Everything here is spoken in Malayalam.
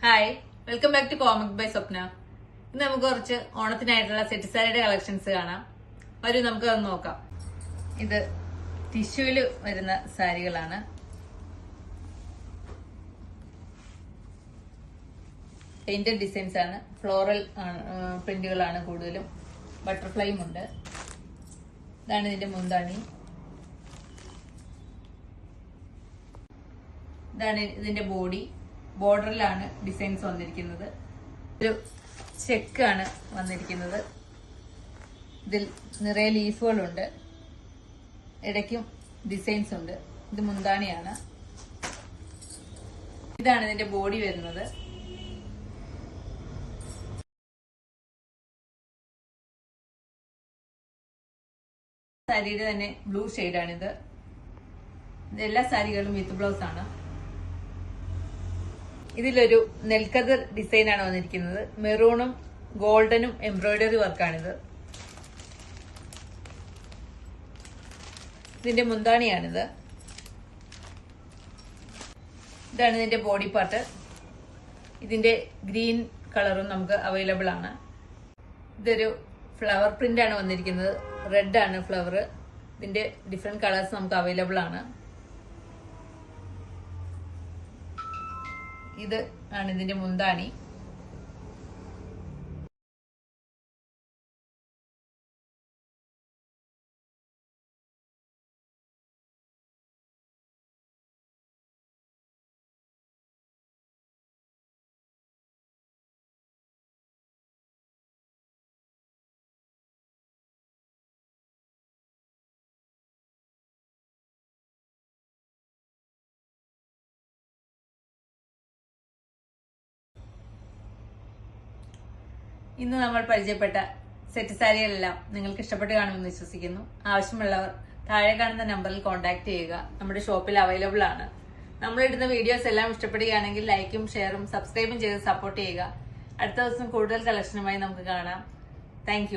Hi, welcome back to comic by Swapna. ഇന്ന് നമുക്ക് കുറച്ച് ഓണത്തിനായിട്ടുള്ള സെറ്റ് സാരിയുടെ കളക്ഷൻസ് കാണാം. വരൂ നമുക്ക് അത് നോക്കാം. ഇത് ടിഷ്യൂല് വരുന്ന സാരികളാണ്. പെയിന്റഡ് ഡിസൈൻസ് ആണ്, ഫ്ലോറൽ പ്രിന്റുകളാണ് കൂടുതലും, ബട്ടർഫ്ലൈയും ഉണ്ട്. ഇതാണ് ഇതിന്റെ മുന്താണി. ഇതാണ് ഇതിന്റെ ബോഡി. ബോർഡറിലാണ് ഡിസൈൻസ് വന്നിരിക്കുന്നത്. ഒരു ചെക്കാണ് വന്നിരിക്കുന്നത്. ഇതിൽ നിറയെ ലീഫുകളുണ്ട്, ഇടയ്ക്കും ഡിസൈൻസ് ഉണ്ട്. ഇത് മുന്താണിയാണ്. ഇതാണ് ഇതിന്റെ ബോഡി വരുന്നത്. സാരിയുടെ തന്നെ ബ്ലൂ ഷെയ്ഡാണിത്. എല്ലാ സാരികളും വിത്ത് ബ്ലൗസ് ആണ്. ഇതിലൊരു നെൽക്കതിർ ഡിസൈൻ ആണ് വന്നിരിക്കുന്നത്. മെറൂണും ഗോൾഡനും എംബ്രോയിഡറി വർക്കാണിത്. ഇതിന്റെ മുന്താണിയാണിത്. ഇതാണ് ഇതിന്റെ ബോഡി പാർട്ട്. ഇതിന്റെ ഗ്രീൻ കളറും നമുക്ക് അവൈലബിൾ ആണ്. ഇതൊരു ഫ്ലവർ പ്രിന്റ് ആണ് വന്നിരിക്കുന്നത്. റെഡ് ആണ് ഫ്ലവർ. ഇതിന്റെ ഡിഫറെന്റ് കളേഴ്സ് നമുക്ക് അവൈലബിൾ ആണ്. ഇത് ആണ് ഇതിന്റെ മുന്താണി. ഇന്ന് നമ്മൾ പരിചയപ്പെട്ട സെറ്റ് സാരികളെല്ലാം നിങ്ങൾക്ക് ഇഷ്ടപ്പെട്ട് കാണുമെന്ന് വിശ്വസിക്കുന്നു. ആവശ്യമുള്ളവർ താഴെ കാണുന്ന നമ്പറിൽ കോൺടാക്ട് ചെയ്യുക. നമ്മുടെ ഷോപ്പിൽ അവൈലബിൾ ആണ്. നമ്മളിടുന്ന വീഡിയോസ് എല്ലാം ഇഷ്ടപ്പെടുകയാണെങ്കിൽ ലൈക്കും ഷെയറും സബ്സ്ക്രൈബും ചെയ്ത് സപ്പോർട്ട് ചെയ്യുക. അടുത്ത ദിവസം കൂടുതൽ കളക്ഷനുമായി നമുക്ക് കാണാം. താങ്ക്